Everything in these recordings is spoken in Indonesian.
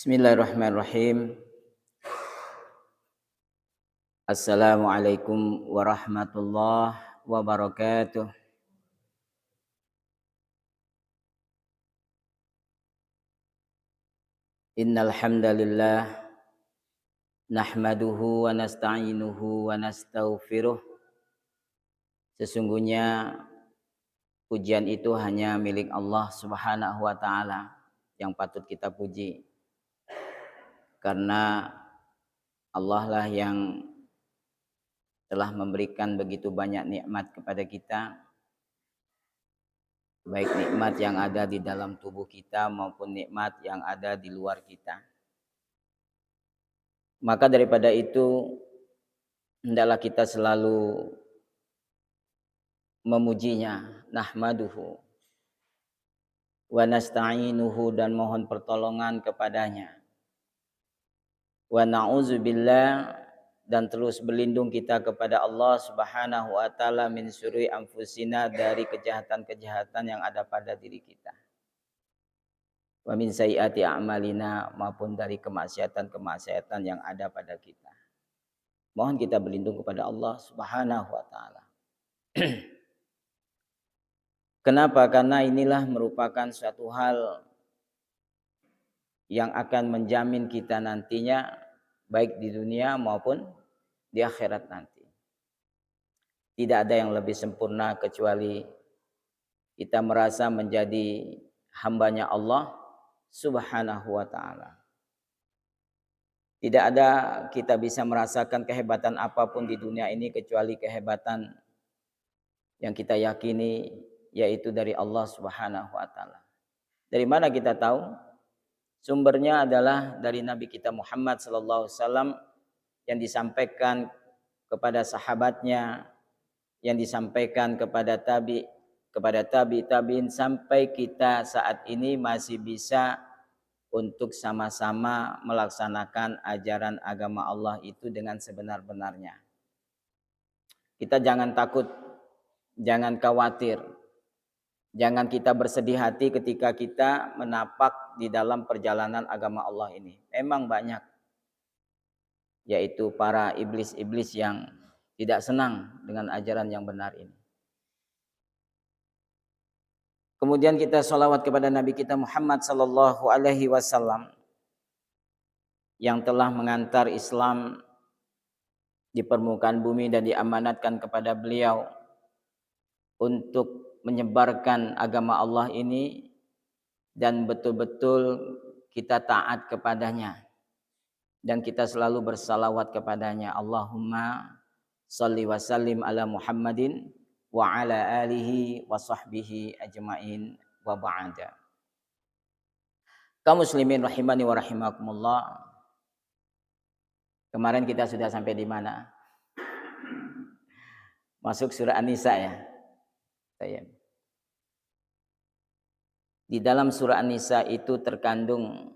Bismillahirrahmanirrahim. Assalamualaikum warahmatullahi wabarakatuh. Innal hamdalillah nahmaduhu wa nasta'inuhu wa nastaghfiruh. Sesungguhnya pujian itu hanya milik Allah Subhanahu wa taala yang patut kita puji. Karena Allah lah yang telah memberikan begitu banyak nikmat kepada kita, baik nikmat yang ada di dalam tubuh kita maupun nikmat yang ada di luar kita. Maka daripada itu, hendaklah kita selalu memujinya, nahmaduhu wa nasta'inuhu, dan mohon pertolongan kepadanya. Wa na'udzubillah, dan terus berlindung kita kepada Allah Subhanahu wa taala min syururi anfusina, dari kejahatan-kejahatan yang ada pada diri kita. Wa min sayyiati a'malina, maupun dari kemaksiatan-kemaksiatan yang ada pada kita. Mohon kita berlindung kepada Allah Subhanahu wa taala. Kenapa? Karena inilah merupakan suatu hal yang akan menjamin kita nantinya baik di dunia maupun di akhirat nanti. Tidak ada yang lebih sempurna kecuali kita merasa menjadi hambanya Allah Subhanahu wa ta'ala. Tidak ada kita bisa merasakan kehebatan apapun di dunia ini kecuali kehebatan yang kita yakini, yaitu dari Allah Subhanahu wa ta'ala. Dari mana kita tahu? Sumbernya adalah dari Nabi kita Muhammad sallallahu alaihi wasallam, yang disampaikan kepada sahabatnya, yang disampaikan kepada tabi'in, sampai kita saat ini masih bisa untuk sama-sama melaksanakan ajaran agama Allah itu dengan sebenar-benarnya. Kita jangan takut, jangan khawatir, jangan kita bersedih hati ketika kita menapak di dalam perjalanan agama Allah ini. Memang banyak, yaitu para iblis-iblis yang tidak senang dengan ajaran yang benar ini. Kemudian kita sholawat kepada Nabi kita Muhammad sallallahu alaihi wasallam, yang telah mengantar Islam di permukaan bumi dan diamanatkan kepada beliau untuk menyebarkan agama Allah ini, dan betul-betul kita taat kepadanya dan kita selalu bersalawat kepadanya. Allahumma shalli wa sallim ala Muhammadin wa ala alihi wa sahbihi ajma'in wa ba'da. Kaum muslimin rahimani wa rahimakumullah. Kemarin kita sudah sampai di mana? Masuk surah An-Nisa ya. Di dalam surah An-Nisa itu terkandung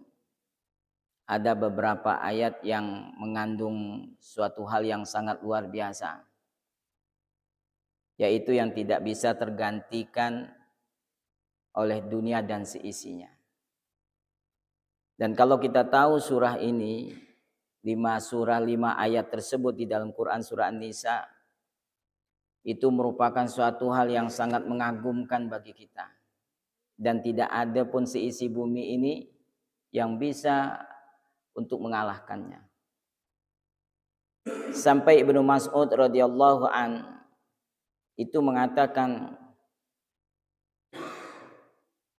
ada beberapa ayat yang mengandung suatu hal yang sangat luar biasa, yaitu yang tidak bisa tergantikan oleh dunia dan seisinya. Dan kalau kita tahu surah ini, 5 ayat tersebut di dalam Quran surah An-Nisa, itu merupakan suatu hal yang sangat mengagumkan bagi kita. Dan tidak ada pun seisi bumi ini yang bisa untuk mengalahkannya. Sampai Ibnu Mas'ud radhiyallahu an itu mengatakan,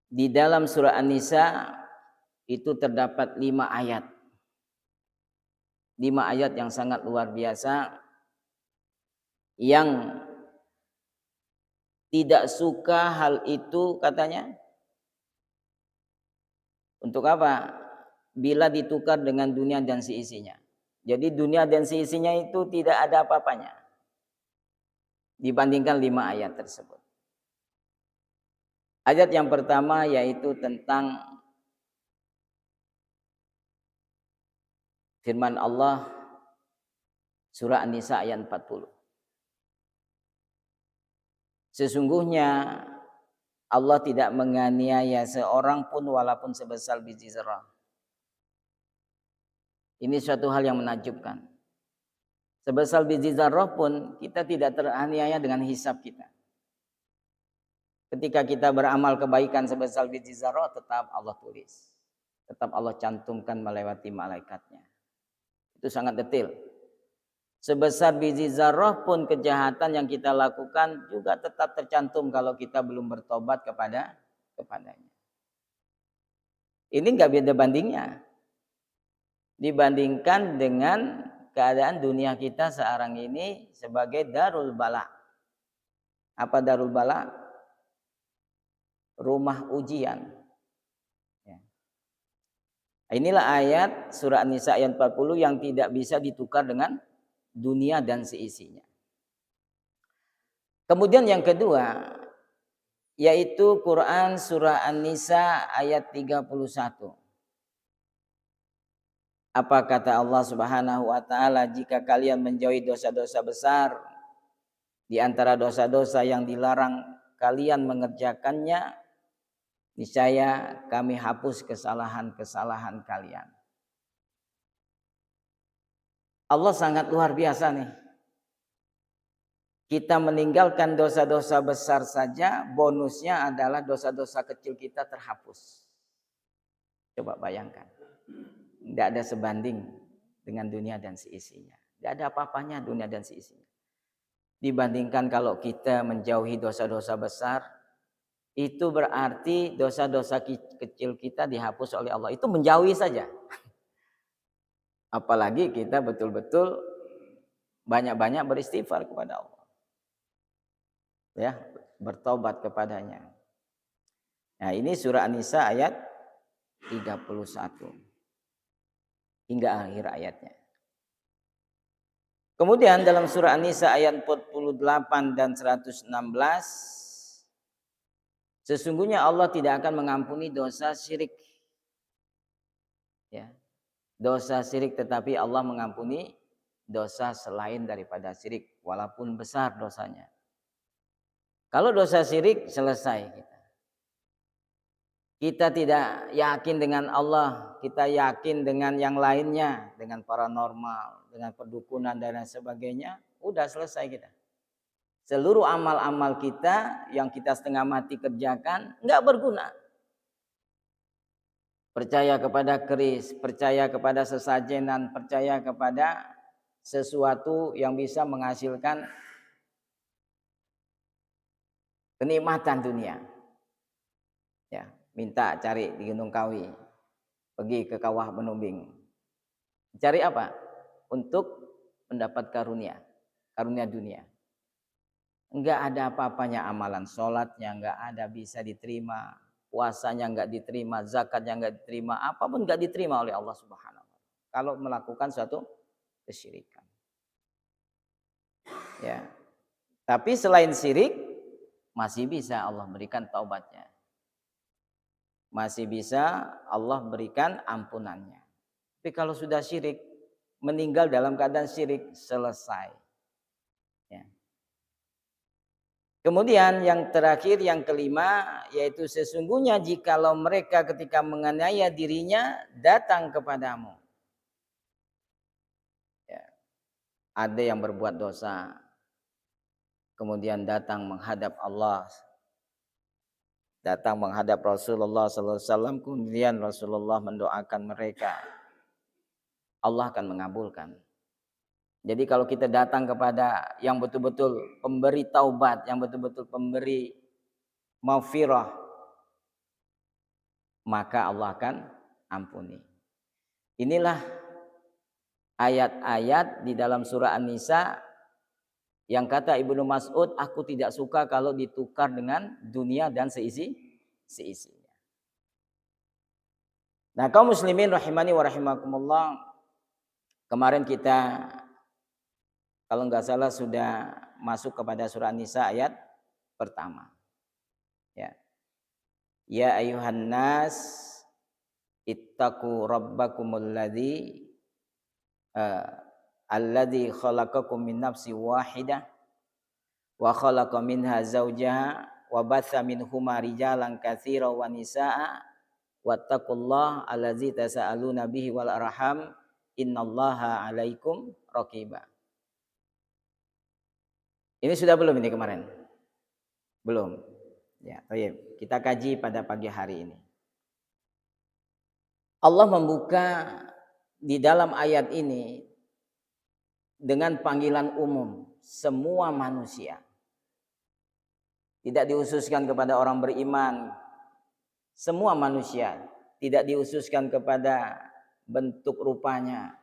di dalam surah An-Nisa itu terdapat 5 ayat. 5 ayat yang sangat luar biasa, yang tidak suka hal itu, katanya. Untuk apa? Bila ditukar dengan dunia dan seisinya. Jadi dunia dan seisinya itu tidak ada apa-apanya dibandingkan 5 ayat tersebut. Ayat yang pertama yaitu tentang firman Allah, surah An-Nisa ayat 40. Sesungguhnya Allah tidak menganiaya seorang pun walaupun sebesar biji zarah. Ini suatu hal yang menakjubkan. Sebesar biji zarrah pun kita tidak teraniaya dengan hisab kita. Ketika kita beramal kebaikan sebesar biji zarrah, tetap Allah tulis. Tetap Allah cantumkan melewati malaikatnya. Itu sangat detail. Sebesar biji zarrah pun kejahatan yang kita lakukan juga tetap tercantum kalau kita belum bertobat kepadanya. Ini nggak beda bandingnya. Dibandingkan dengan keadaan dunia kita sekarang ini sebagai darul bala. Apa darul bala? Rumah ujian. Ya. Inilah ayat surah An-Nisa ayat 40 yang tidak bisa ditukar dengan dunia dan seisinya. Kemudian yang kedua, yaitu Quran surah An-Nisa ayat 31. Apa kata Allah Subhanahu wa taala, jika kalian menjauhi dosa-dosa besar di antara dosa-dosa yang dilarang kalian mengerjakannya, niscaya kami hapus kesalahan-kesalahan kalian. Allah sangat luar biasa nih. Kita meninggalkan dosa-dosa besar saja, bonusnya adalah dosa-dosa kecil kita terhapus. Coba bayangkan. Tidak ada sebanding dengan dunia dan seisinya. Tidak ada apa-apanya dunia dan seisinya. Dibandingkan kalau kita menjauhi dosa-dosa besar, itu berarti dosa-dosa kecil kita dihapus oleh Allah. Itu menjauhi saja. Apalagi kita betul-betul banyak-banyak beristighfar kepada Allah. Ya, bertobat kepadanya. Nah, ini surah An-Nisa ayat 31. Hingga akhir ayatnya. Kemudian dalam surah An-Nisa ayat 48 dan 116, sesungguhnya Allah tidak akan mengampuni dosa syirik. Ya. Dosa syirik, tetapi Allah mengampuni dosa selain daripada syirik, walaupun besar dosanya. Kalau dosa syirik selesai kita. Kita tidak yakin dengan Allah, kita yakin dengan yang lainnya, dengan paranormal, dengan perdukunan dan lain sebagainya, udah selesai kita. Seluruh amal-amal kita yang kita setengah mati kerjakan nggak berguna. Percaya kepada keris, percaya kepada sesajenan, percaya kepada sesuatu yang bisa menghasilkan kenikmatan dunia. Ya. Minta cari di Gunung Kawi, pergi ke Kawah Menumbing. Cari apa? Untuk mendapat karunia dunia. Enggak ada apa-apanya amalan, sholatnya enggak ada bisa diterima, puasanya enggak diterima, zakatnya enggak diterima, apapun enggak diterima oleh Allah Subhanahu wa taala kalau melakukan suatu kesyirikan. Ya. Tapi selain syirik masih bisa Allah berikan taubatnya. Masih bisa Allah berikan ampunannya. Tapi kalau sudah syirik, meninggal dalam keadaan syirik, selesai. Ya. Kemudian yang terakhir, yang kelima, yaitu sesungguhnya jikalau mereka ketika menganiaya dirinya datang kepadamu. Ya. Ada yang berbuat dosa, kemudian datang menghadap Allah, datang menghadap Rasulullah SAW, kemudian Rasulullah mendoakan mereka, Allah akan mengabulkan. Jadi kalau kita datang kepada yang betul-betul pemberi taubat, yang betul-betul pemberi maghfirah, maka Allah akan ampuni. Inilah ayat-ayat di dalam surah An-Nisa yang kata Ibnu Mas'ud, aku tidak suka kalau ditukar dengan dunia dan seisinya. Nah, kaum muslimin rahimani wa rahimakumullah, kemarin kita kalau nggak salah sudah masuk kepada surah An-Nisa ayat pertama. Ya. Ya ayuhan nas ittaqu rabbakumul ladzi alladzi khalaqakum min nafsin wahidah wa khalaqa minha zawjaha wa batha minhuma rijalan katsiran wa nisaa wattaqullaha allazi tasaaluna bihi wal arham innallaha 'alaikum raqiba. Ini sudah belum ini kemarin? Belum. Ya, baik. Kita kaji pada pagi hari ini. Allah membuka di dalam ayat ini dengan panggilan umum semua manusia. Tidak dihususkan kepada orang beriman, semua manusia. Tidak dihususkan kepada bentuk rupanya.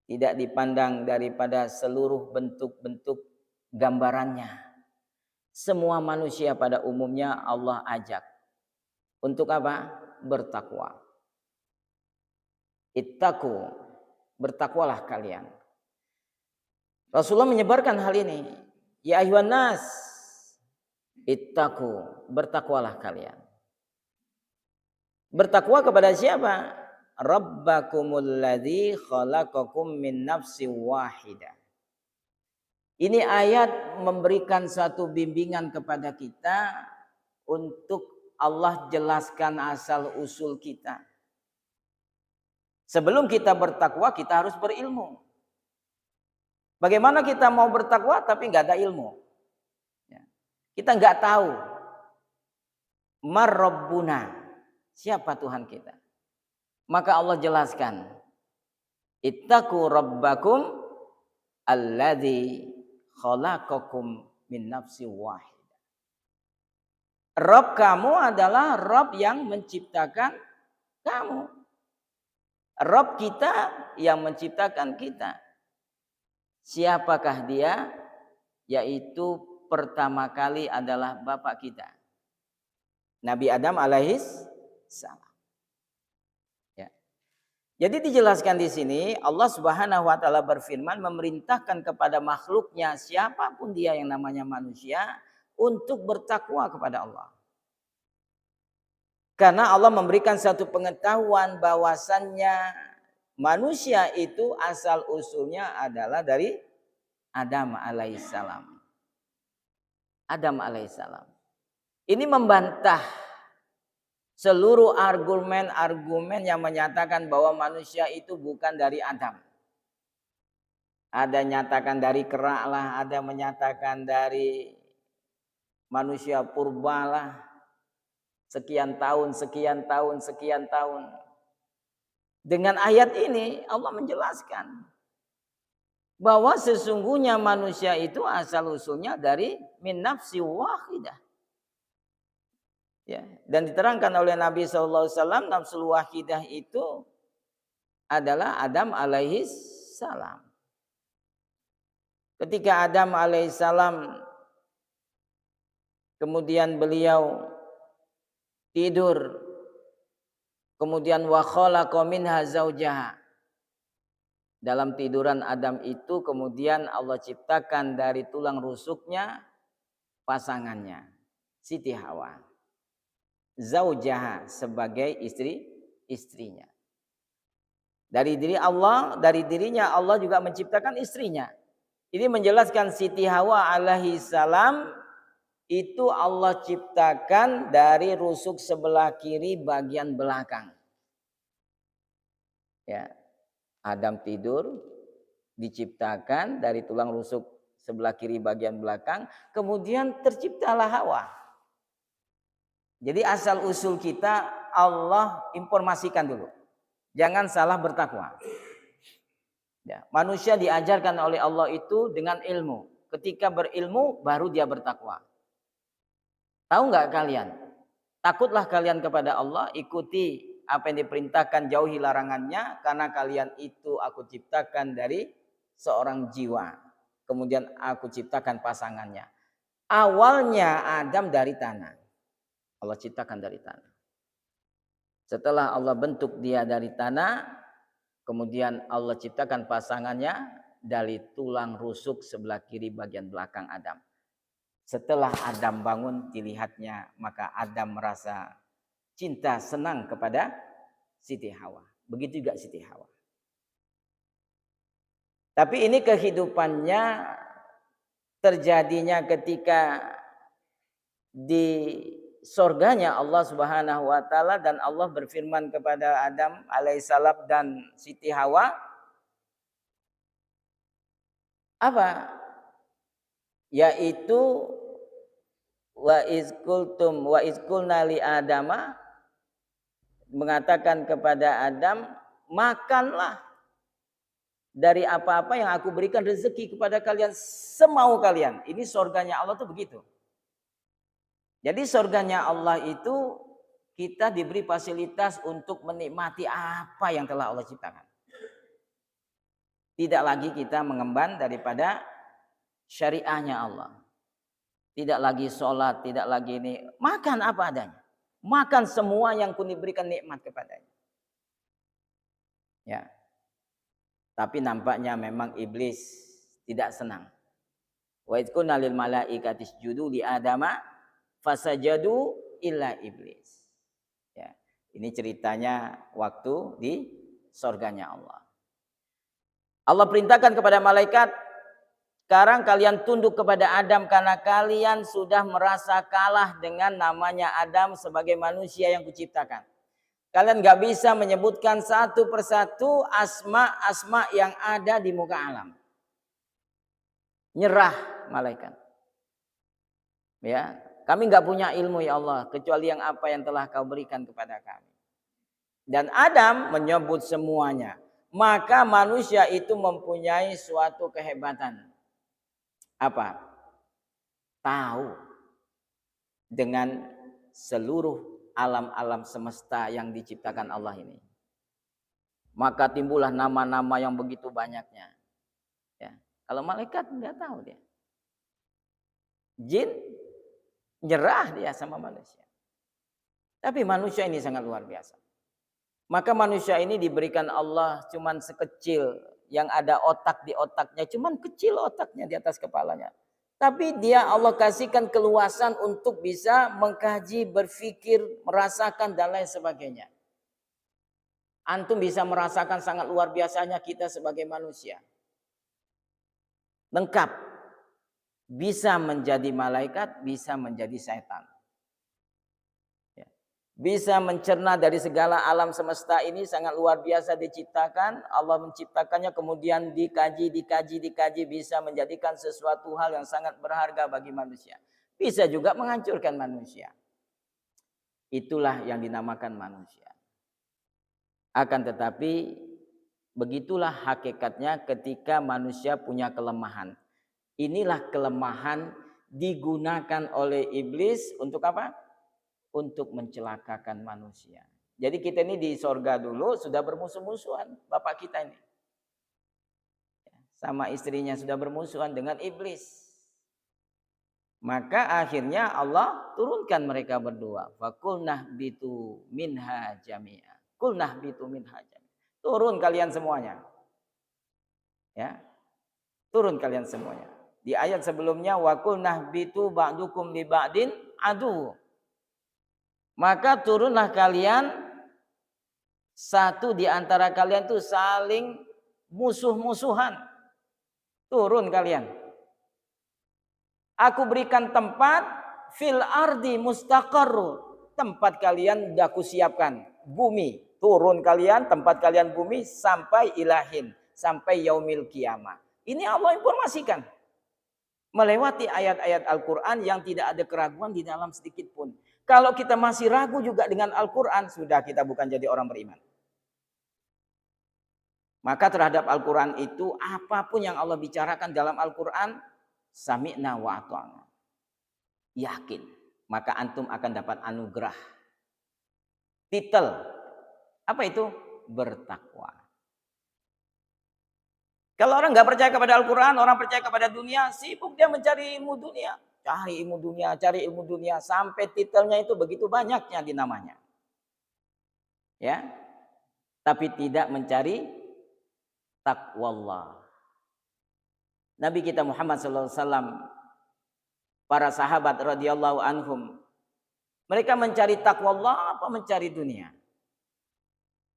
Tidak dipandang daripada seluruh bentuk-bentuk gambarannya. Semua manusia pada umumnya Allah ajak. Untuk apa? Bertakwa. Ittaqu, bertakwalah kalian. Rasulullah menyebarkan hal ini. Ya ayyuhan nas, ittaqu, bertakwalah kalian. Bertakwa kepada siapa? Rabbakumul ladzi khalaqakum min nafsin wahidah. Ini ayat memberikan satu bimbingan kepada kita untuk Allah jelaskan asal usul kita. Sebelum kita bertakwa, kita harus berilmu. Bagaimana kita mau bertakwa tapi nggak ada ilmu? Kita nggak tahu. Mar-Rabbuna, siapa Tuhan kita? Maka Allah jelaskan. Ittaqu rabbakum alladzi khalaqakum min nafsin wahidah. Rabb kamu adalah Rabb yang menciptakan kamu. Rabb kita yang menciptakan kita. Siapakah dia? Yaitu pertama kali adalah bapak kita. Nabi Adam alaihis salam. Ya. Jadi dijelaskan di sini Allah Subhanahu wa taala berfirman memerintahkan kepada makhluknya siapapun dia yang namanya manusia untuk bertakwa kepada Allah. Karena Allah memberikan satu pengetahuan bahwasannya manusia itu asal usulnya adalah dari Adam alaihissalam. Adam alaihissalam. Ini membantah seluruh argumen-argumen yang menyatakan bahwa manusia itu bukan dari Adam. Ada nyatakan dari kera lah, ada menyatakan dari manusia purba lah. Sekian tahun. Dengan ayat ini Allah menjelaskan bahwa sesungguhnya manusia itu asal usulnya dari min nafsi wahidah. Ya, dan diterangkan oleh Nabi SAW nafsul wahidah itu adalah Adam alaihis salam. Ketika Adam alaihis salam kemudian beliau tidur, kemudian wa khalaqa minha zaujaha. Dalam tiduran Adam itu kemudian Allah ciptakan dari tulang rusuknya pasangannya, Siti Hawa. Zaujaha sebagai istrinya. Dari diri Allah, dari dirinya Allah juga menciptakan istrinya. Ini menjelaskan Siti Hawa alaihi salam itu Allah ciptakan dari rusuk sebelah kiri bagian belakang. Ya. Adam tidur diciptakan dari tulang rusuk sebelah kiri bagian belakang, kemudian terciptalah Hawa. Jadi asal usul kita Allah informasikan dulu. Jangan salah bertakwa. Ya, manusia diajarkan oleh Allah itu dengan ilmu. Ketika berilmu baru dia bertakwa. Tahu nggak kalian? Takutlah kalian kepada Allah, ikuti apa yang diperintahkan, jauhi larangannya, karena kalian itu aku ciptakan dari seorang jiwa. Kemudian aku ciptakan pasangannya. Awalnya Adam dari tanah. Allah ciptakan dari tanah. Setelah Allah bentuk dia dari tanah, kemudian Allah ciptakan pasangannya dari tulang rusuk sebelah kiri bagian belakang Adam. Setelah Adam bangun dilihatnya, maka Adam merasa cinta, senang kepada Siti Hawa. Begitu juga Siti Hawa. Tapi ini kehidupannya terjadinya ketika di surganya Allah Subhanahu wa taala dan Allah berfirman kepada Adam alaihissalam dan Siti Hawa, Apa? Yaitu wa izqulna li adama, mengatakan kepada Adam, makanlah dari apa-apa yang aku berikan rezeki kepada kalian semau kalian. Ini surganya Allah tuh begitu. Jadi surganya Allah itu kita diberi fasilitas untuk menikmati apa yang telah Allah ciptakan. Tidak lagi kita mengemban daripada syariahnya Allah. Tidak lagi sholat, tidak lagi ini. Makan apa adanya. Makan semua yang kuniberikan nikmat kepadanya. Ya. Tapi nampaknya memang iblis tidak senang. Wa idqulna lil malaikati isjudu li adama fasajadu illa iblis. Ya. Ini ceritanya waktu di surganya Allah. Allah perintahkan kepada malaikat, sekarang kalian tunduk kepada Adam karena kalian sudah merasa kalah dengan namanya Adam sebagai manusia yang kuciptakan. Kalian gak bisa menyebutkan satu persatu asma-asma yang ada di muka alam. Nyerah malaikat. Ya, kami gak punya ilmu ya Allah, kecuali yang apa yang telah kau berikan kepada kami. Dan Adam menyebut semuanya. Maka manusia itu mempunyai suatu kehebatan. Apa? Tahu dengan seluruh alam-alam semesta yang diciptakan Allah ini. Maka timbullah nama-nama yang begitu banyaknya. Ya. Kalau malaikat nggak tahu dia. Jin nyerah dia sama manusia. Tapi manusia ini sangat luar biasa. Maka manusia ini diberikan Allah cuman sekecil yang ada otak di otaknya. Cuman kecil otaknya di atas kepalanya. Tapi dia Allah kasihkan keluasan untuk bisa mengkaji, berpikir, merasakan dan lain sebagainya. Antum bisa merasakan sangat luar biasanya kita sebagai manusia. Lengkap. Bisa menjadi malaikat, bisa menjadi setan. Bisa mencerna dari segala alam semesta ini sangat luar biasa diciptakan. Allah menciptakannya kemudian dikaji, bisa menjadikan sesuatu hal yang sangat berharga bagi manusia. Bisa juga menghancurkan manusia. Itulah yang dinamakan manusia. Akan tetapi begitulah hakikatnya ketika manusia punya kelemahan. Inilah kelemahan digunakan oleh iblis untuk apa? Untuk mencelakakan manusia. Jadi kita ini di sorga dulu sudah bermusuh-musuhan. Bapak kita ini. Sama istrinya sudah bermusuhan dengan iblis. Maka akhirnya Allah turunkan mereka berdua. Fakulnah bitu minha jami'a. Kulnah bitu minha jami'a. Turun kalian semuanya. Ya. Turun kalian semuanya. Di ayat sebelumnya. Wakulnah bitu ba'dukum li ba'din adu. Maka turunlah kalian, satu di antara kalian tuh saling musuh-musuhan. Turun kalian. Aku berikan tempat fil ardi mustaqarru. Tempat kalian udah aku siapkan. Bumi. Turun kalian, tempat kalian bumi sampai ilahin. Sampai yaumil kiamah. Ini Allah informasikan. Melewati ayat-ayat Al-Quran yang tidak ada keraguan di dalam sedikit pun. Kalau kita masih ragu juga dengan Al-Quran, sudah kita bukan jadi orang beriman. Maka terhadap Al-Quran itu, apapun yang Allah bicarakan dalam Al-Quran, sami'na wa ata'na. Yakin. Maka antum akan dapat anugerah. Titel. Apa itu? Bertakwa. Kalau orang nggak percaya kepada Al-Quran, orang percaya kepada dunia, sibuk dia mencari ilmu dunia. Cari ilmu dunia sampai titelnya itu begitu banyaknya di namanya. Ya. Tapi tidak mencari taqwallah. Nabi kita Muhammad SAW, para sahabat radhiyallahu anhum, mereka mencari taqwallah apa mencari dunia?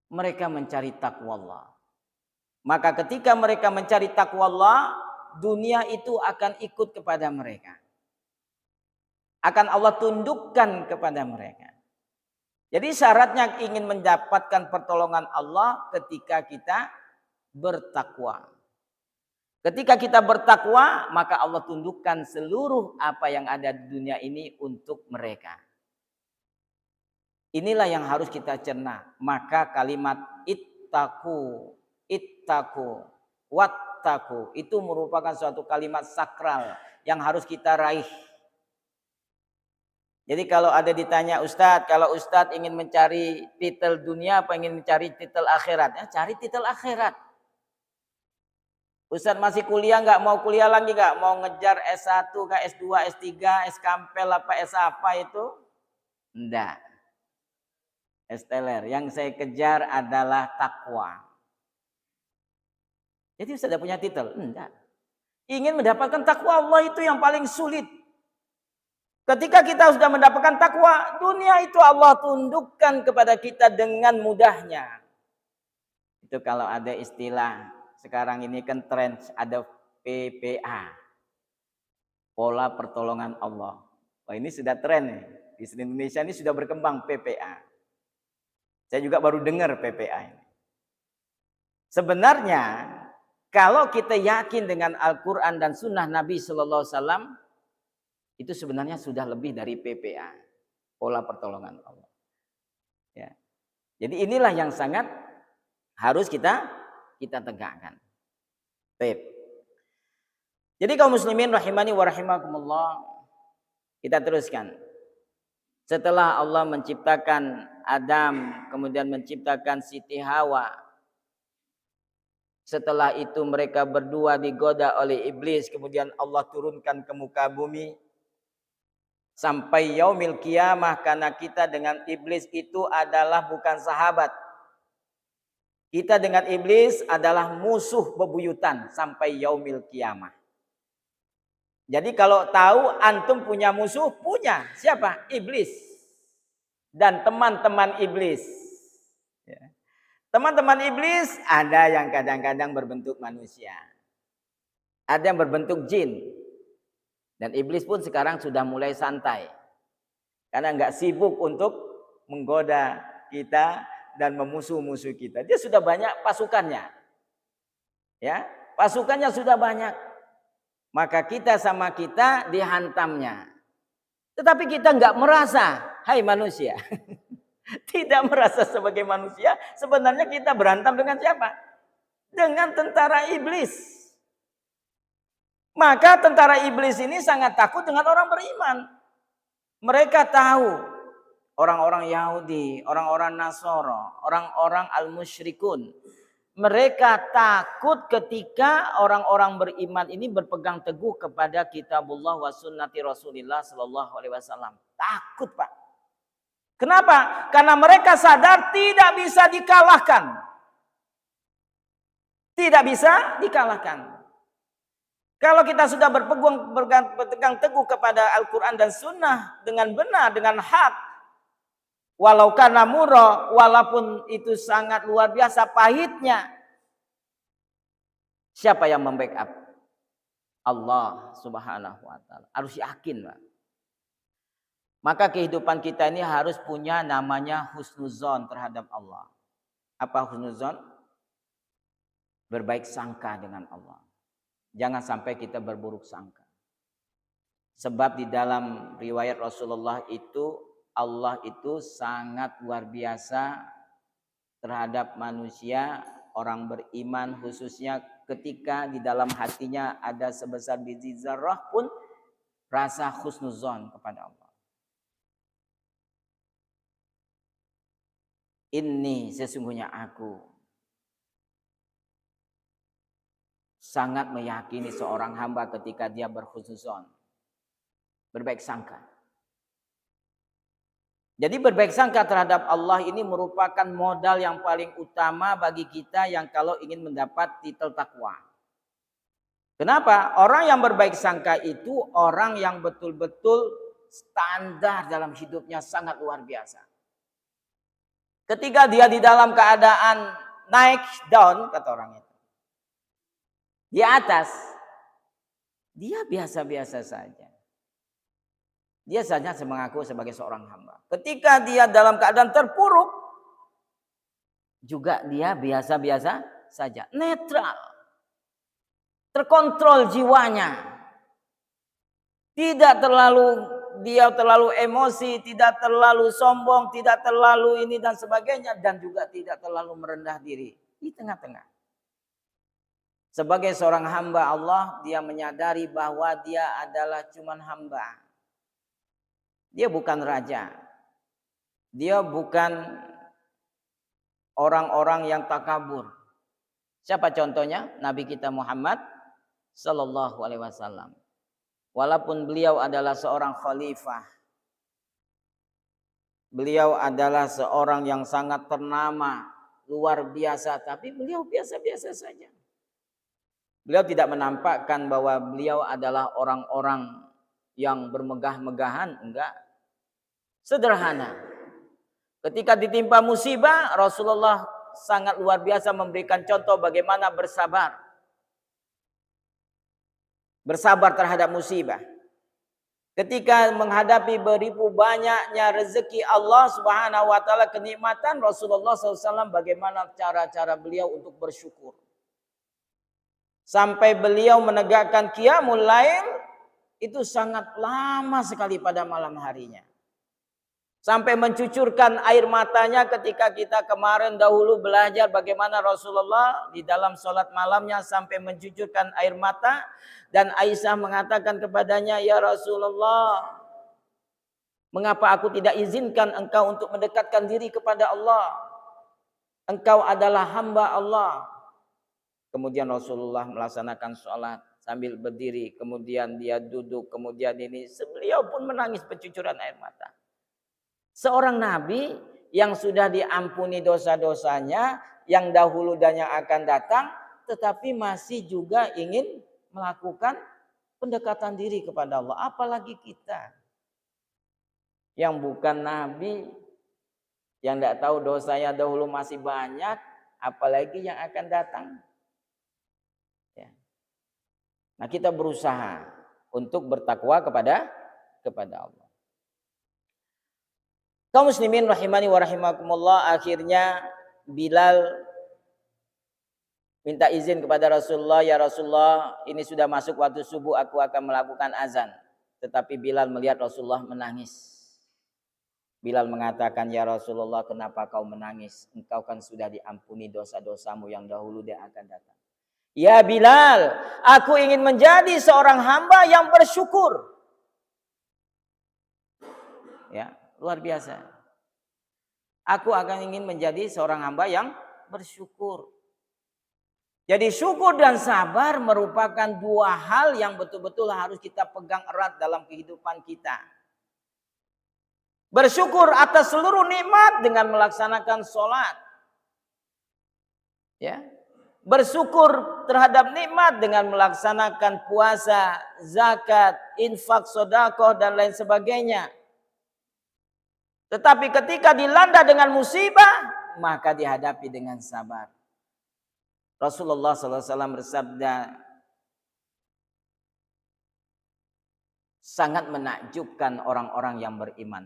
Mereka mencari taqwallah. Maka ketika mereka mencari taqwallah, dunia itu akan ikut kepada mereka. Akan Allah tundukkan kepada mereka. Jadi syaratnya ingin mendapatkan pertolongan Allah ketika kita bertakwa. Ketika kita bertakwa, maka Allah tundukkan seluruh apa yang ada di dunia ini untuk mereka. Inilah yang harus kita cerna. Maka kalimat ittaqu, wattaqu itu merupakan suatu kalimat sakral yang harus kita raih. Jadi kalau ada ditanya Ustadz, kalau Ustadz ingin mencari titel dunia apa ingin mencari titel akhirat? Ya, cari titel akhirat. Ustadz masih kuliah nggak mau kuliah lagi nggak mau ngejar S1 ke S2, S3, S-Kampel apa S apa itu? Enggak. S-Teler. Yang saya kejar adalah takwa. Jadi sudah punya titel? Enggak. Ingin mendapatkan takwa Allah itu yang paling sulit. Ketika kita sudah mendapatkan takwa, dunia itu Allah tundukkan kepada kita dengan mudahnya. Itu kalau ada istilah sekarang ini kan tren ada PPA. Pola pertolongan Allah. Wah, ini sudah tren nih. Di Indonesia ini sudah berkembang PPA. Saya juga baru dengar PPA ini. Sebenarnya kalau kita yakin dengan Al-Quran dan Sunnah Nabi Sallallahu Alaihi Wasallam, itu sebenarnya sudah lebih dari PPA, pola pertolongan Allah. Ya. Jadi inilah yang sangat harus kita tegakkan. Baik. Jadi kaum muslimin rahimani wa rahimakumullah, kita teruskan. Setelah Allah menciptakan Adam, kemudian menciptakan Siti Hawa. Setelah itu mereka berdua digoda oleh iblis, kemudian Allah turunkan ke muka bumi. Sampai yaumil qiyamah, karena kita dengan iblis itu adalah bukan sahabat. Kita dengan iblis adalah musuh bebuyutan sampai yaumil qiyamah. Jadi kalau tahu antum punya musuh, punya siapa? Iblis dan teman-teman iblis. Ya. Teman-teman iblis ada yang kadang-kadang berbentuk manusia, ada yang berbentuk jin. Dan iblis pun sekarang sudah mulai santai, karena nggak sibuk untuk menggoda kita dan memusuh-musuh kita. Dia sudah banyak pasukannya. Ya, pasukannya sudah banyak. Maka kita sama kita dihantamnya. Tetapi kita nggak merasa, hai manusia. Tidak merasa sebagai manusia. Sebenarnya kita berantem dengan siapa? Dengan tentara iblis. Maka tentara iblis ini sangat takut dengan orang beriman. Mereka tahu orang-orang Yahudi, orang-orang Nasoro, orang-orang al-musyrikun. Mereka takut ketika orang-orang beriman ini berpegang teguh kepada kitabullah wa sunnati Rasulillah sallallahu alaihi wasallam. Takut, Pak. Kenapa? Karena mereka sadar tidak bisa dikalahkan. Tidak bisa dikalahkan. Kalau kita sudah berpegang teguh kepada Al-Quran dan Sunnah dengan benar, dengan hak, walau karena murah, walaupun itu sangat luar biasa pahitnya, siapa yang membackup? Allah Subhanahu wa Ta'ala. Harus yakin, Pak. Maka kehidupan kita ini harus punya namanya husnuzon terhadap Allah. Apa husnuzon? Berbaik sangka dengan Allah. Jangan sampai kita berburuk sangka. Sebab di dalam riwayat Rasulullah itu, Allah itu sangat luar biasa terhadap manusia, orang beriman khususnya ketika di dalam hatinya ada sebesar biji zarrah pun rasa husnuzon kepada Allah. Ini sesungguhnya aku sangat meyakini seorang hamba ketika dia berhusnuzon, berbaik sangka. Jadi berbaik sangka terhadap Allah ini merupakan modal yang paling utama bagi kita yang kalau ingin mendapat titel takwa. Kenapa? Orang yang berbaik sangka itu orang yang betul-betul standar dalam hidupnya sangat luar biasa. Ketika dia di dalam keadaan naik down, kata orang itu, di atas, dia biasa-biasa saja. Dia saja mengaku sebagai seorang hamba. Ketika dia dalam keadaan terpuruk, juga dia biasa-biasa saja. Netral. terkontrol jiwanya. Tidak dia terlalu emosi, tidak terlalu sombong, tidak terlalu ini dan sebagainya, dan juga tidak terlalu merendah diri. Di tengah-tengah. Sebagai seorang hamba Allah, dia menyadari bahwa dia adalah cuman hamba. Dia bukan raja. Dia bukan orang-orang yang takabur. Siapa contohnya? Nabi kita Muhammad sallallahu alaihi wasallam. Walaupun beliau adalah seorang khalifah, beliau adalah seorang yang sangat ternama, luar biasa, tapi beliau biasa-biasa saja. Beliau tidak menampakkan bahwa beliau adalah orang-orang yang bermegah-megahan, enggak. Sederhana. Ketika ditimpa musibah, Rasulullah sangat luar biasa memberikan contoh bagaimana bersabar. Bersabar terhadap musibah. Ketika menghadapi beribu banyaknya rezeki Allah Subhanahu wa taala, kenikmatan, Rasulullah SAW bagaimana cara-cara beliau untuk bersyukur. Sampai beliau menegakkan qiyamul lail itu sangat lama sekali pada malam harinya. Sampai mencucurkan air matanya ketika kita kemarin dahulu belajar bagaimana Rasulullah di dalam sholat malamnya sampai mencucurkan air mata. Dan Aisyah mengatakan kepadanya, "Ya Rasulullah, mengapa aku tidak izinkan engkau untuk mendekatkan diri kepada Allah? Engkau adalah hamba Allah." Kemudian Rasulullah melaksanakan sholat sambil berdiri. Kemudian dia duduk. Kemudian ini beliau pun menangis pencucuran air mata. Seorang nabi yang sudah diampuni dosa-dosanya, yang dahulu dan yang akan datang, tetapi masih juga ingin melakukan pendekatan diri kepada Allah. Apalagi kita yang bukan nabi, yang tidak tahu dosanya dahulu masih banyak, apalagi yang akan datang. Ya. Nah, kita berusaha untuk bertakwa kepada Allah. Kaum muslimin rahimani wa rahimakumullah, akhirnya Bilal minta izin kepada Rasulullah, "Ya Rasulullah, ini sudah masuk waktu subuh, aku akan melakukan azan." Tetapi Bilal melihat Rasulullah menangis. Bilal mengatakan, "Ya Rasulullah, kenapa kau menangis? Engkau kan sudah diampuni dosa-dosamu yang dahulu dan akan datang." "Ya Bilal, aku ingin menjadi seorang hamba yang bersyukur." Ya, luar biasa. Aku akan ingin menjadi seorang hamba yang bersyukur. Jadi syukur dan sabar merupakan dua hal yang betul-betul harus kita pegang erat dalam kehidupan kita. Bersyukur atas seluruh nikmat dengan melaksanakan sholat. Ya. Bersyukur terhadap nikmat dengan melaksanakan puasa, zakat, infak, sedekah dan lain sebagainya. Tetapi ketika dilanda dengan musibah, maka dihadapi dengan sabar. Rasulullah SAW bersabda, sangat menakjubkan orang-orang yang beriman.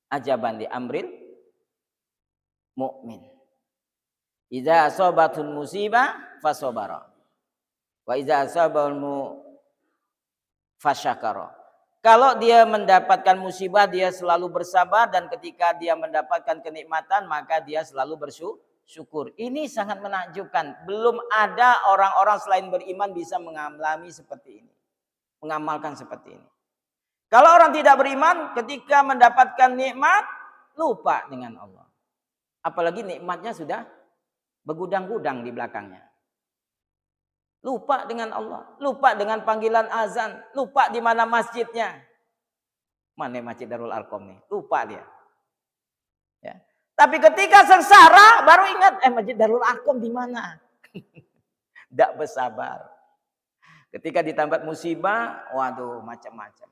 Ajaban li amril mu'min. Idza asabatun musibah fasobara. Wa idza asabahul fasyakara. Kalau dia mendapatkan musibah, dia selalu bersabar. Dan ketika dia mendapatkan kenikmatan, maka dia selalu bersyukur. Ini sangat menakjubkan. Belum ada orang-orang selain beriman bisa mengalami seperti ini. Mengamalkan seperti ini. Kalau orang tidak beriman, ketika mendapatkan nikmat, lupa dengan Allah. Apalagi nikmatnya sudah bergudang-gudang di belakangnya. Lupa dengan Allah, lupa dengan panggilan azan, lupa di mana masjidnya. Mana Masjid Darul Arqam nih? Lupa dia. Ya. Tapi ketika sengsara baru ingat, Masjid Darul Arqam di mana? Tidak bersabar. Ketika ditambat musibah, waduh macam-macam.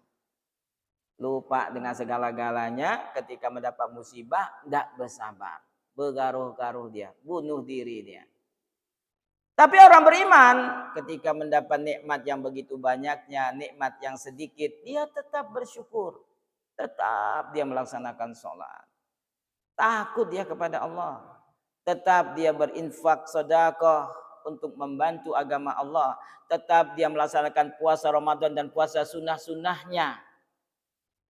Lupa dengan segala-galanya, ketika mendapat musibah tidak bersabar. Bergaruh-garuh dia, bunuh diri dia. Tapi orang beriman ketika mendapat nikmat yang begitu banyaknya, nikmat yang sedikit, dia tetap bersyukur. Tetap dia melaksanakan sholat. Takut dia kepada Allah. Tetap dia berinfak sedekah. untuk membantu agama Allah, tetap dia melaksanakan puasa Ramadan dan puasa sunnah-sunnahnya,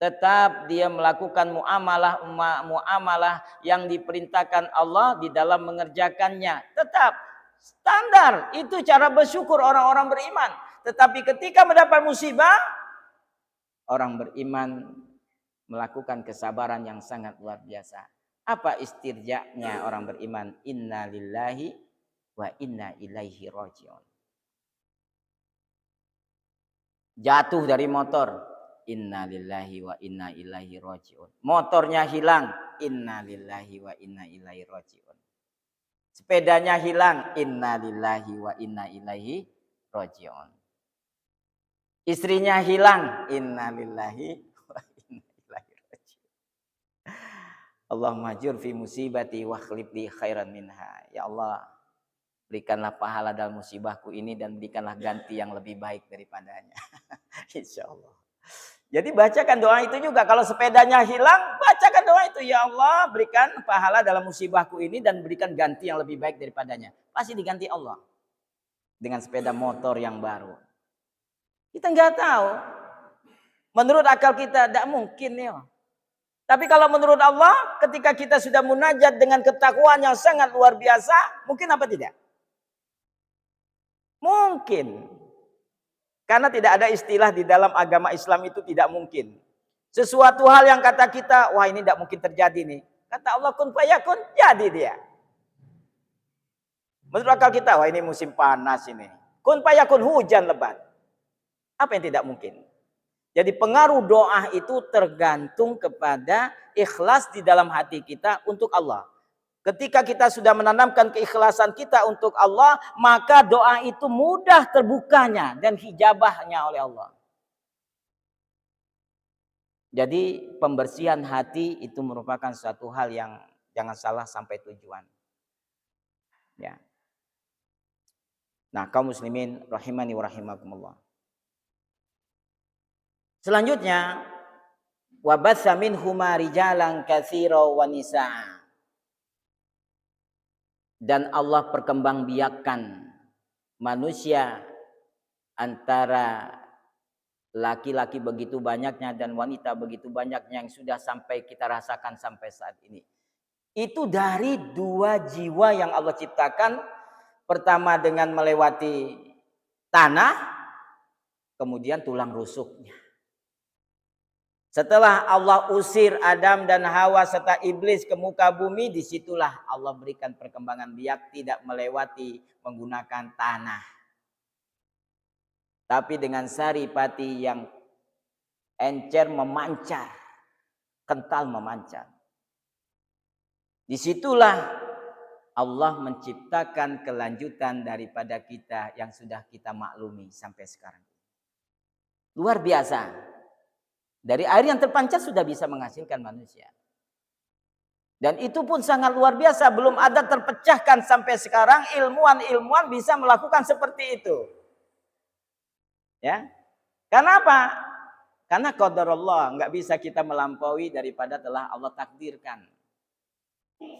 tetap dia melakukan muamalah yang diperintahkan Allah di dalam mengerjakannya, tetap standar itu cara bersyukur orang-orang beriman. Tetapi ketika mendapat musibah, orang beriman melakukan kesabaran yang sangat luar biasa. Apa istirja'nya orang beriman? Inna lillahi wa inna ilaihi raji'un. Jatuh dari motor, inna lillahi wa inna ilaihi raji'un. Motornya hilang, inna lillahi wa inna ilaihi raji'un. Sepedanya hilang, inna lillahi wa inna ilaihi raji'un. Istrinya hilang, inna lillahi wa inna ilaihi raji'un. Allahumma ajur fi musibati wa akhlif li khairan minha. Ya Allah, berikanlah pahala dalam musibahku ini dan berikanlah ganti yang lebih baik daripadanya. Insya Allah. Jadi bacakan doa itu juga. Kalau sepedanya hilang, bacakan doa itu. Ya Allah, berikan pahala dalam musibahku ini dan berikan ganti yang lebih baik daripadanya. Pasti diganti Allah. Dengan sepeda motor yang baru. Kita nggak tahu. Menurut akal kita, tidak mungkin ya. Tapi kalau menurut Allah, ketika kita sudah munajat dengan ketakwaan yang sangat luar biasa, mungkin apa tidak? Mungkin. Karena tidak ada istilah di dalam agama Islam itu tidak mungkin. Sesuatu hal yang kata kita, wah ini tidak mungkin terjadi nih. Kata Allah kun fayakun, jadi dia. Menurut akal kita, wah ini musim panas ini. Kun fayakun, hujan lebat. Apa yang tidak mungkin? Jadi pengaruh doa itu tergantung kepada ikhlas di dalam hati kita untuk Allah. Ketika kita sudah menanamkan keikhlasan kita untuk Allah, maka doa itu mudah terbukanya dan hijabahnya oleh Allah. Jadi pembersihan hati itu merupakan suatu hal yang jangan salah sampai tujuan. Ya. Nah, kaum muslimin rahimani wa rahimakumullah. Selanjutnya, wa batsa minhuma rijalan katsira wa nisaa. Dan Allah perkembangbiakkan manusia antara laki-laki begitu banyaknya dan wanita begitu banyaknya yang sudah sampai kita rasakan sampai saat ini. Itu dari dua jiwa yang Allah ciptakan. Pertama dengan melewati tanah, kemudian tulang rusuknya. Setelah Allah usir Adam dan Hawa serta iblis ke muka bumi, disitulah Allah berikan perkembangan biak tidak melewati menggunakan tanah. Tapi dengan saripati yang encer memancar, kental memancar. Disitulah Allah menciptakan kelanjutan daripada kita yang sudah kita maklumi sampai sekarang. Luar biasa. Dari air yang terpancar sudah bisa menghasilkan manusia. Dan itu pun sangat luar biasa. Belum ada terpecahkan sampai sekarang. Ilmuwan bisa melakukan seperti itu. Ya, karena apa? Karena qadarullah. Nggak bisa kita melampaui daripada telah Allah takdirkan.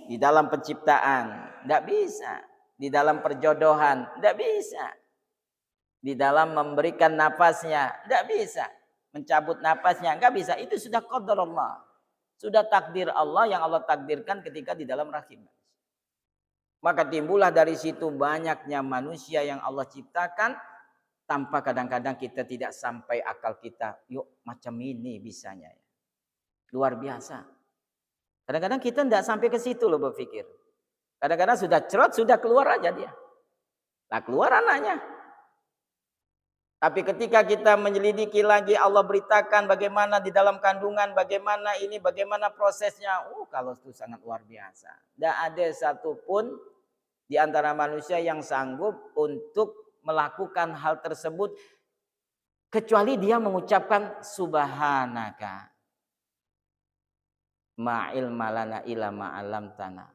Di dalam penciptaan. Nggak bisa. Di dalam perjodohan. Nggak bisa. Di dalam memberikan nafasnya. Nggak bisa. Mencabut napasnya, enggak bisa. Itu sudah qadar Allah. Sudah takdir Allah yang Allah takdirkan ketika di dalam rahim. Maka timbullah dari situ banyaknya manusia yang Allah ciptakan tanpa kadang-kadang kita tidak sampai akal kita. Yuk macam ini bisanya. Luar biasa. Kadang-kadang kita tidak sampai ke situ loh berpikir. Kadang-kadang sudah cerot, sudah keluar aja dia. Nah keluar anaknya. Tapi ketika kita menyelidiki lagi, Allah beritakan bagaimana di dalam kandungan, bagaimana ini, bagaimana prosesnya. Kalau itu sangat luar biasa. Tidak ada satupun di antara manusia yang sanggup untuk melakukan hal tersebut. Kecuali dia mengucapkan subhanaka. Ma'il malana ila ma'alam tanah.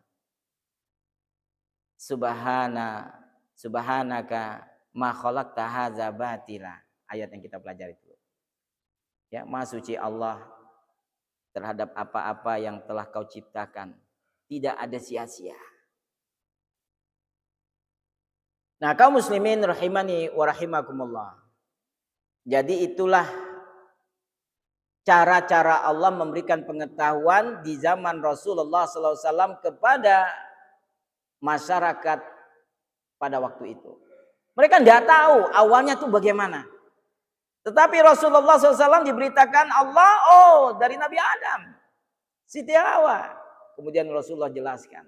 Subhanaka. Ma khalaqta hadza batila. Ayat yang kita pelajari itu. Ya, Maha suci Allah terhadap apa-apa yang telah kau ciptakan. Tidak ada sia-sia. Nah, kaum muslimin rahimani wa rahimakumullah. Jadi itulah cara-cara Allah memberikan pengetahuan di zaman Rasulullah SAW kepada masyarakat pada waktu itu. Mereka tidak tahu awalnya itu bagaimana. Tetapi Rasulullah SAW diberitakan Allah, dari Nabi Adam, Siti Hawa. Kemudian Rasulullah jelaskan.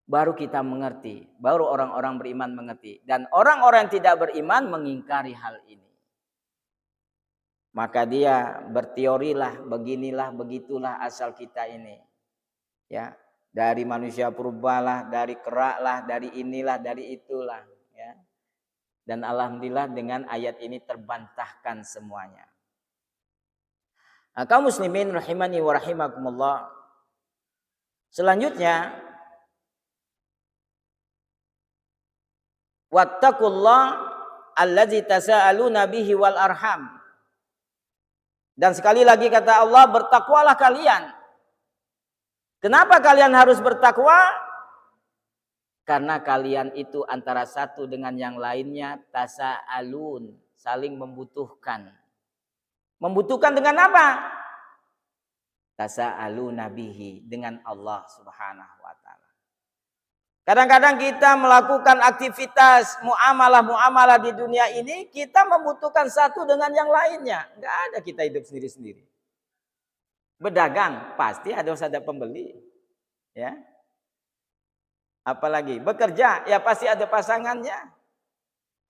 Baru kita mengerti, baru orang-orang beriman mengerti. Dan orang-orang yang tidak beriman mengingkari hal ini. Maka dia berteorilah, beginilah, begitulah asal kita ini. Ya, dari manusia purbalah, dari keraklah, dari inilah, dari itulah. Ya. Dan alhamdulillah dengan ayat ini terbantahkan semuanya. Nah, kaum muslimin rahimani wa rahimakumullah. Selanjutnya, wattaqullah allazi tasaaluna bihi wal arham. Dan sekali lagi kata Allah, bertakwalah kalian. Kenapa kalian harus bertakwa? Karena kalian itu antara satu dengan yang lainnya tasaalun, saling membutuhkan. Membutuhkan dengan apa? Tasaaluna bihi, dengan Allah Subhanahu wa taala. Kadang-kadang kita melakukan aktivitas muamalah di dunia ini, kita membutuhkan satu dengan yang lainnya. Enggak ada kita hidup sendiri-sendiri. Berdagang pasti ada pembeli, ya. Apalagi bekerja, ya pasti ada pasangannya.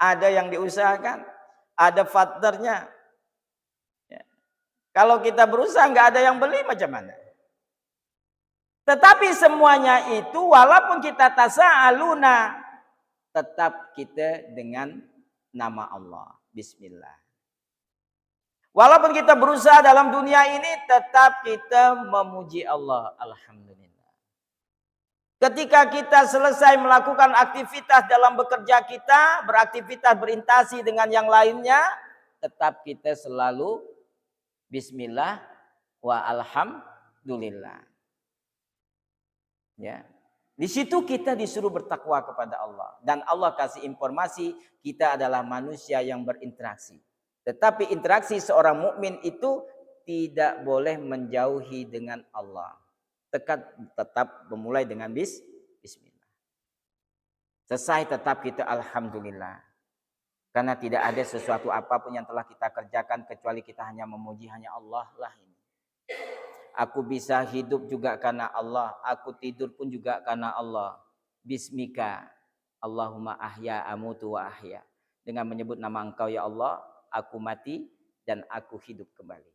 Ada yang diusahakan, ada partnernya. Ya. Kalau kita berusaha enggak ada yang beli, macam mana? Tetapi semuanya itu walaupun kita tasa'aluna, tetap kita dengan nama Allah. Bismillah. Walaupun kita berusaha dalam dunia ini, tetap kita memuji Allah. Alhamdulillah. Ketika kita selesai melakukan aktivitas dalam bekerja kita, beraktivitas berinteraksi dengan yang lainnya, tetap kita selalu Bismillah wa alhamdulillah. Ya. Di situ kita disuruh bertakwa kepada Allah. Dan Allah kasih informasi kita adalah manusia yang berinteraksi. Tetapi interaksi seorang mukmin itu tidak boleh menjauhi dengan Allah. Tetap memulai dengan bismillah. Selesai tetap kita alhamdulillah. Karena tidak ada sesuatu apapun yang telah kita kerjakan kecuali kita hanya memuji hanya Allah lah ini. Aku bisa hidup juga karena Allah. Aku tidur pun juga karena Allah. Bismika. Allahumma ahya amutu wa ahya. Dengan menyebut nama Engkau ya Allah, aku mati dan aku hidup kembali.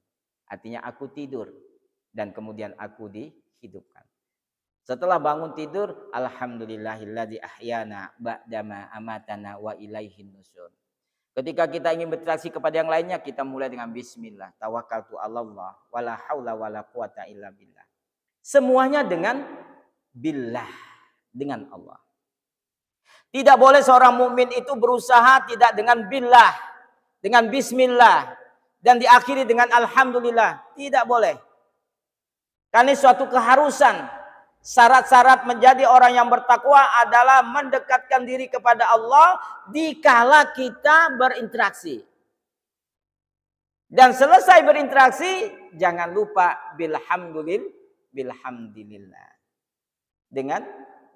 Artinya aku tidur dan kemudian aku dihidupkan. Setelah bangun tidur, alhamdulillahilladzi ahyana ba'dama amatana wa ilaihin nusyur. Ketika kita ingin berinteraksi kepada yang lainnya, kita mulai dengan bismillah. Tawakkaltu 'alallah wala haula wala quwata illa billah. Semuanya dengan billah, dengan Allah. Tidak boleh seorang mukmin itu berusaha tidak dengan billah, dengan bismillah dan diakhiri dengan alhamdulillah. Tidak boleh. Karena suatu keharusan. Syarat-syarat menjadi orang yang bertakwa adalah mendekatkan diri kepada Allah dikala kita berinteraksi. Dan selesai berinteraksi, jangan lupa bilhamdulillah. Dengan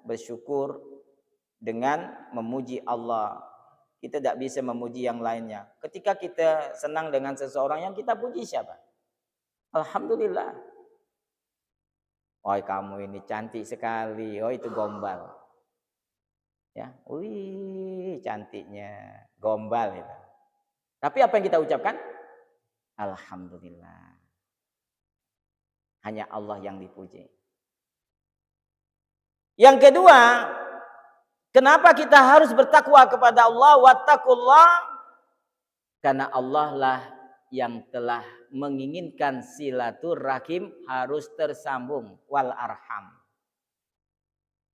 bersyukur, dengan memuji Allah. Kita tidak bisa memuji yang lainnya. Ketika kita senang dengan seseorang, yang kita puji siapa? Alhamdulillah. Oh kamu ini cantik sekali. Oh itu gombal. Ya, wih cantiknya, gombal itu. Tapi apa yang kita ucapkan? Alhamdulillah. Hanya Allah yang dipuji. Yang kedua, kenapa kita harus bertakwa kepada Allah? Wattaqullah. Karena Allah lah yang telah menginginkan silaturahim harus tersambung wal arham.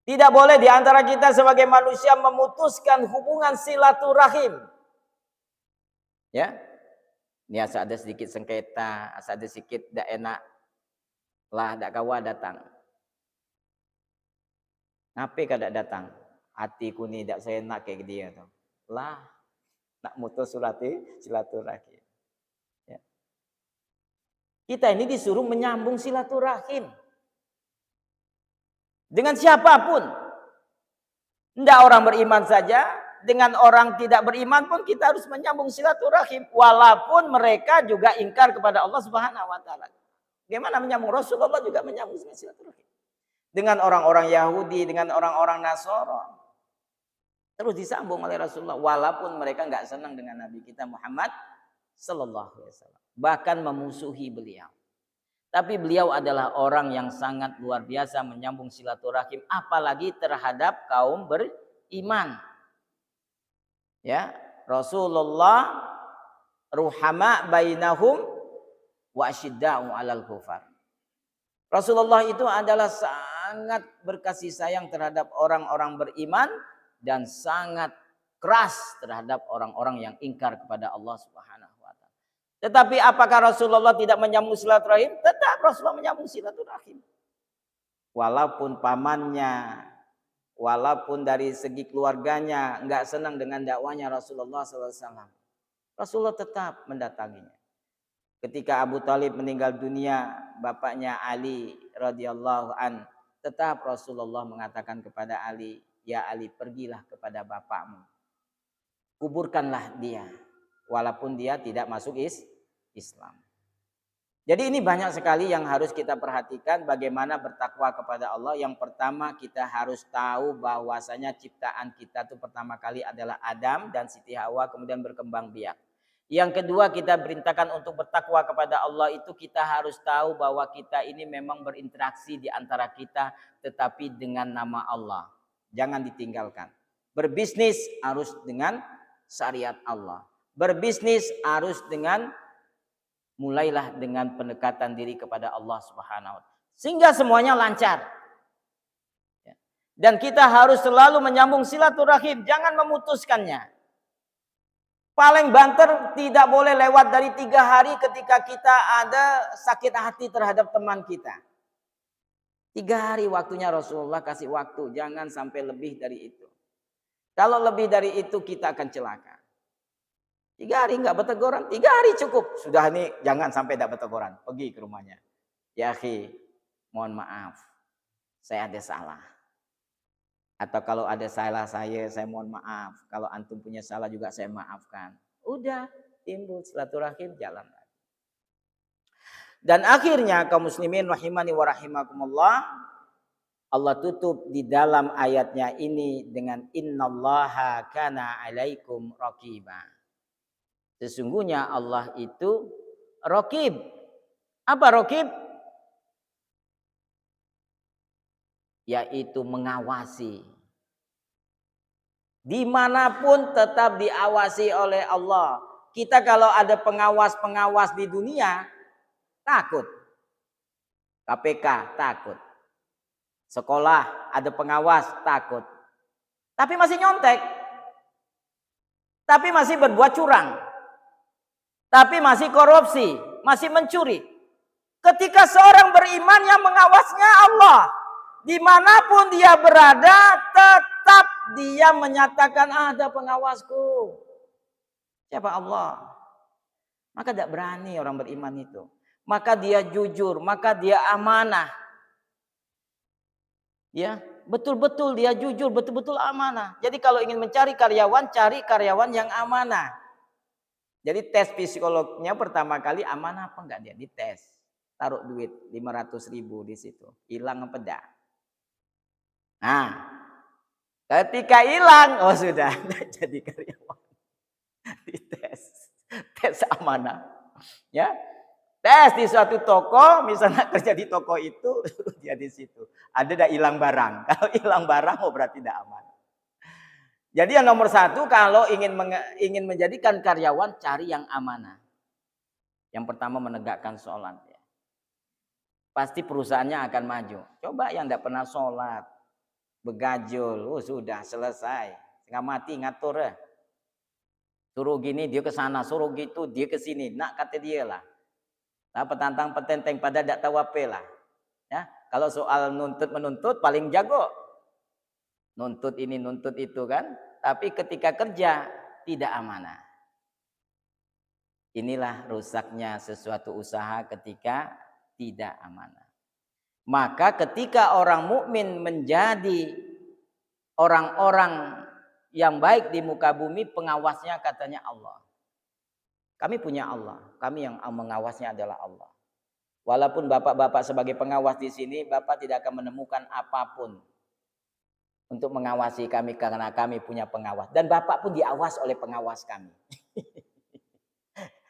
Tidak boleh di antara kita sebagai manusia memutuskan hubungan silaturahim. Ya. Ini asal ada sedikit sengketa, asal ada sedikit tidak enak lah, tidak kawa datang. Ngapain kada datang? hatiku nih tidak seenak kayak dia tuh. Lah, nak mutus silaturahim. Ya. Kita ini disuruh menyambung silaturahim dengan siapapun. Tidak orang beriman saja, dengan orang tidak beriman pun kita harus menyambung silaturahim, walaupun mereka juga ingkar kepada Allah Subhanahu wa taala. Bagaimana menyambung? Rasulullah juga menyambung silaturahim dengan orang-orang Yahudi, dengan orang-orang Nasara. Terus disambung oleh Rasulullah, walaupun mereka nggak senang dengan Nabi kita Muhammad sallallahu alaihi wasallam, bahkan memusuhi beliau. Tapi beliau adalah orang yang sangat luar biasa menyambung silaturahim, apalagi terhadap kaum beriman. Ya, Rasulullah ruhama bainahum wa asyidda'u 'alal kufar. Rasulullah itu adalah sangat berkasih sayang terhadap orang-orang beriman dan sangat keras terhadap orang-orang yang ingkar kepada Allah Subhanahu wa taala. Tetapi apakah Rasulullah tidak menyambung silaturahim? Tetap Rasulullah menyambung silaturahim. Walaupun pamannya, walaupun dari segi keluarganya enggak senang dengan dakwanya Rasulullah SAW, Rasulullah tetap mendatanginya. Ketika Abu Thalib meninggal dunia, bapaknya Ali radhiyallahu an, tetap Rasulullah mengatakan kepada Ali, "Ya Ali, pergilah kepada bapakmu. Kuburkanlah dia, walaupun dia tidak masuk Islam." Jadi ini banyak sekali yang harus kita perhatikan bagaimana bertakwa kepada Allah. Yang pertama, kita harus tahu bahwasanya ciptaan kita itu pertama kali adalah Adam dan Siti Hawa, kemudian berkembang biak. Yang kedua, kita perintahkan untuk bertakwa kepada Allah itu kita harus tahu bahwa kita ini memang berinteraksi di antara kita, tetapi dengan nama Allah. Jangan ditinggalkan. Berbisnis harus dengan syariat Allah. Berbisnis harus dengan, mulailah dengan pendekatan diri kepada Allah Subhanahu wa taala, sehingga semuanya lancar. Dan kita harus selalu menyambung silaturahim, jangan memutuskannya. Paling banter tidak boleh lewat dari 3 hari ketika kita ada sakit hati terhadap teman kita. 3 hari waktunya Rasulullah kasih waktu, jangan sampai lebih dari itu. Kalau lebih dari itu kita akan celaka. 3 hari enggak berteguran, 3 hari cukup. Sudah ini jangan sampai tidak berteguran, pergi ke rumahnya. Ya akhi, mohon maaf, saya ada salah. Atau kalau ada salah saya mohon maaf. Kalau antum punya salah juga saya maafkan. Udah, timbul silaturahim, jalan lagi. Dan akhirnya kaum muslimin rahimani wa rahimakumullah, Allah tutup di dalam ayatnya ini dengan innallaha kana alaikum raqiba. Sesungguhnya Allah itu raqib. Apa raqib? Yaitu mengawasi. Dimanapun tetap diawasi oleh Allah. Kita kalau ada pengawas-pengawas di dunia, takut. KPK takut. Sekolah ada pengawas, takut. Tapi masih nyontek. Tapi masih berbuat curang. Tapi masih korupsi, masih mencuri. Ketika seorang beriman yang mengawasnya Allah, dimanapun dia berada, tetap dia menyatakan ada pengawasku. Siapa? Allah. Maka tidak berani orang beriman itu. Maka dia jujur, maka dia amanah. Ya, betul-betul dia jujur, betul-betul amanah. Jadi kalau ingin mencari karyawan, cari karyawan yang amanah. Jadi tes psikolognya pertama kali amanah apa enggak dia dites. Taruh duit 500.000 di situ. Hilang apa enggak? Nah, ketika hilang, oh sudah jadi karyawan. Dites, tes amanah. Ya, tes di suatu toko, misalnya kerja di toko itu, dia di situ. Ada dah hilang barang. Kalau hilang barang, oh berarti tidak aman. Jadi yang nomor 1, kalau ingin menjadikan karyawan, cari yang amanah. Yang pertama menegakkan sholat. Ya. Pasti perusahaannya akan maju. Coba yang tidak pernah sholat, begajul, oh sudah selesai. Nggak mati ngatur ya. Suruh gini dia ke sana, suruh gitu dia ke sini. Nak kata dia lah. Nah, petantang petenteng pada tidak tahu apa lah. Ya, kalau soal menuntut paling jago. nuntut ini nuntut itu kan, tapi ketika kerja tidak amanah. Inilah rusaknya sesuatu usaha ketika tidak amanah. Maka ketika orang mukmin menjadi orang-orang yang baik di muka bumi, pengawasnya katanya Allah. Kami punya Allah, kami yang mengawasnya adalah Allah. Walaupun bapak-bapak sebagai pengawas di sini, bapak tidak akan menemukan apapun untuk mengawasi kami karena kami punya pengawas. Dan bapak pun diawas oleh pengawas kami.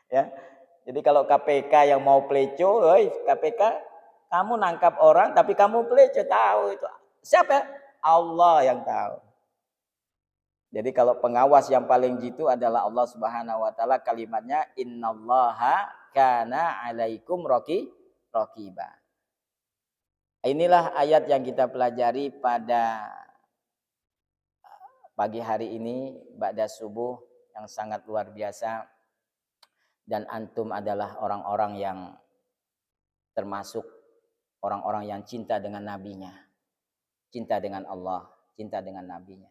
Ya, jadi kalau KPK yang mau pleco, KPK, kamu nangkap orang tapi kamu pleco, tahu itu siapa? Allah yang tahu. Jadi kalau pengawas yang paling jitu adalah Allah Subhanahu wa taala, kalimatnya innallaha kana 'alaikum raqiba. Inilah ayat yang kita pelajari pada pagi hari ini ba'da subuh yang sangat luar biasa, dan antum adalah orang-orang yang termasuk orang-orang yang cinta dengan nabinya, cinta dengan Allah, cinta dengan nabinya.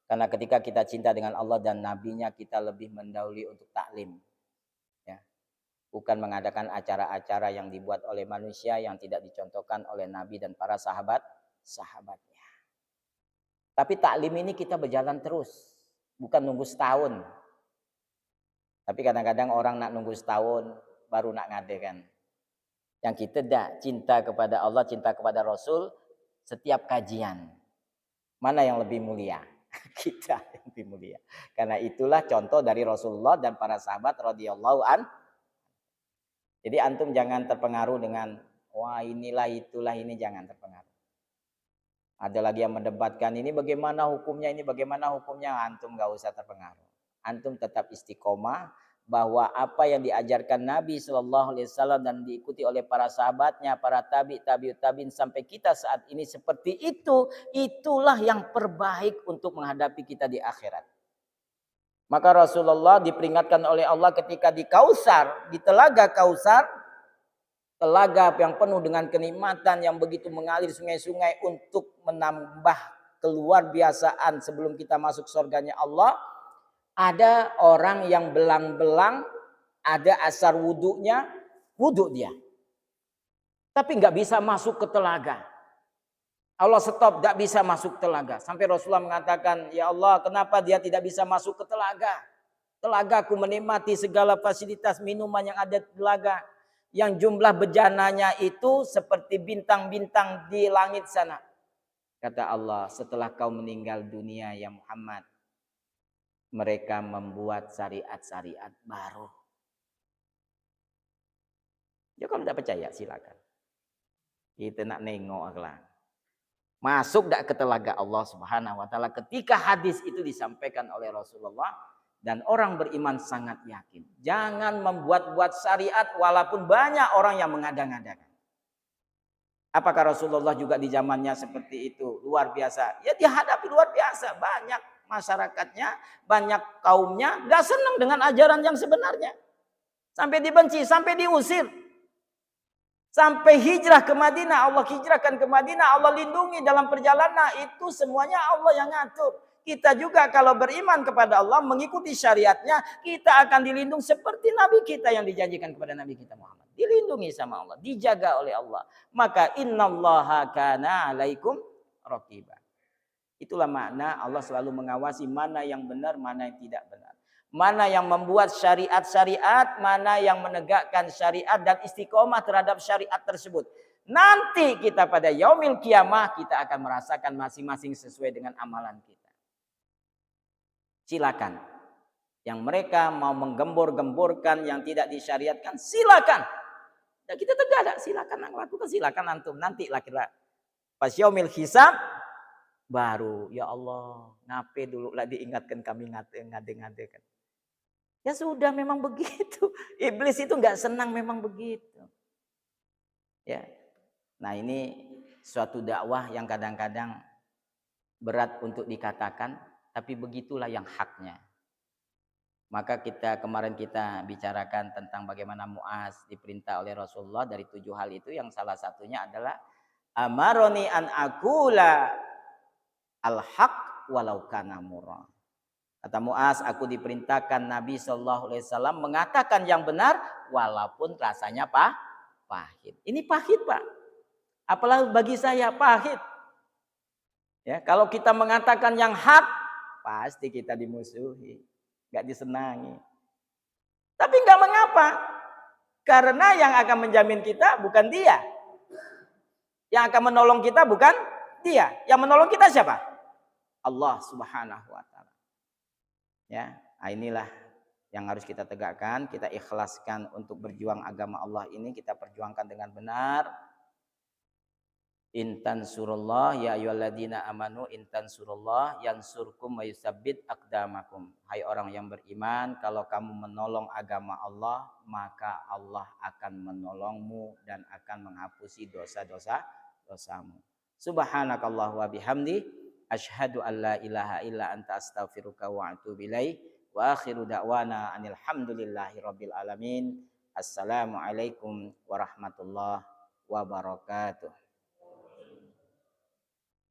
Karena ketika kita cinta dengan Allah dan nabinya, kita lebih mendahului untuk taklim. Ya. Bukan mengadakan acara-acara yang dibuat oleh manusia yang tidak dicontohkan oleh Nabi dan para sahabatnya. Tapi taklim ini kita berjalan terus. Bukan nunggu setahun. Tapi kadang-kadang orang nak nunggu setahun baru nak ngadakan. Yang kita dah cinta kepada Allah, cinta kepada Rasul, setiap kajian. Mana yang lebih mulia? Kita yang lebih mulia. Karena itulah contoh dari Rasulullah dan para sahabat radhiyallahu an. Jadi antum jangan terpengaruh dengan wah inilah itulah ini, jangan terpengaruh. Ada lagi yang mendebatkan ini bagaimana hukumnya, ini bagaimana hukumnya, antum gak usah terpengaruh. Antum tetap istiqomah bahwa apa yang diajarkan Nabi SAW dan diikuti oleh para sahabatnya, para tabi'in sampai kita saat ini seperti itu, itulah yang terbaik untuk menghadapi kita di akhirat. Maka Rasulullah diperingatkan oleh Allah ketika di Kausar, di telaga Kausar, telaga yang penuh dengan kenikmatan yang begitu mengalir sungai-sungai untuk menambah keluar biasaan sebelum kita masuk surganya Allah. Ada orang yang belang-belang, ada asar wudhunya, wudhu dia. Tapi nggak bisa masuk ke telaga. Allah stop, nggak bisa masuk telaga. Sampai Rasulullah mengatakan, ya Allah, kenapa dia tidak bisa masuk ke telaga? Telagaku menikmati segala fasilitas minuman yang ada di telaga. Yang jumlah bejananya itu seperti bintang-bintang di langit sana. Kata Allah, setelah kau meninggal dunia ya Muhammad, mereka membuat syariat-syariat baru. Ya kalau tidak percaya silakan. Kita nak nengok lah. Masuk tak ke telaga Allah Subhanahu wa taala ketika hadis itu disampaikan oleh Rasulullah, dan orang beriman sangat yakin. Jangan membuat-buat syariat walaupun banyak orang yang mengada-ngadakan. Apakah Rasulullah juga di zamannya seperti itu? Luar biasa. Ya dihadapi luar biasa. Banyak masyarakatnya, banyak kaumnya gak senang dengan ajaran yang sebenarnya. Sampai dibenci, sampai diusir. Sampai hijrah ke Madinah. Allah hijrahkan ke Madinah. Allah lindungi dalam perjalanan. Itu semuanya Allah yang ngatur. Kita juga kalau beriman kepada Allah, mengikuti syariatnya, kita akan dilindungi seperti Nabi kita yang dijanjikan kepada Nabi kita Muhammad. Dilindungi sama Allah, dijaga oleh Allah. Maka innallaha kana 'alaikum raqiba. Itulah makna Allah selalu mengawasi mana yang benar, mana yang tidak benar. Mana yang membuat syariat-syariat, mana yang menegakkan syariat dan istiqomah terhadap syariat tersebut. Nanti kita pada yaumil kiamah kita akan merasakan masing-masing sesuai dengan amalan kita. Silakan. Yang mereka mau menggembor-gemborkan yang tidak disyariatkan, silakan. Dan kita tegak, silakan lakukan, silakan antum. Nanti laki-laki. Pas yaumil hisab, baru ya Allah, ngapain dulu lah diingatkan kami ngade-ngadekan. Ya sudah memang begitu. Iblis itu nggak senang memang begitu. Ya. Nah ini suatu dakwah yang kadang-kadang berat untuk dikatakan, tapi begitulah yang haknya. Maka kemarin kita bicarakan tentang bagaimana Muaz diperintah oleh Rasulullah dari 7 hal itu, yang salah satunya adalah amaroni an akula al-haq walau kana murra. Kata Muaz, aku diperintahkan Nabi Shallallahu Alaihi Wasallam mengatakan yang benar walaupun rasanya pahit. Ini pahit, Pak. Apalagi bagi saya pahit. Ya, kalau kita mengatakan yang hak, pasti kita dimusuhi, nggak disenangi. Tapi nggak mengapa, karena yang akan menjamin kita bukan dia, yang akan menolong kita bukan dia, yang menolong kita siapa? Allah Subhanahu Wa Taala. Ya, inilah yang harus kita tegakkan, kita ikhlaskan untuk berjuang agama Allah ini, kita perjuangkan dengan benar. Intan surullah ya ayyuhalladzina amanu intan surullah yansurkum wa yusabbit aqdamakum. Hai orang yang beriman, kalau kamu menolong agama Allah, maka Allah akan menolongmu dan akan menghapusi dosa-dosamu. Subhanakallah wa bihamdi asyhadu an la ilaha illa anta astaghfiruka wa atubu ilaik. Wa akhiru da'wana anil hamdulillahi rabbil alamin. Assalamualaikum warahmatullahi wabarakatuh.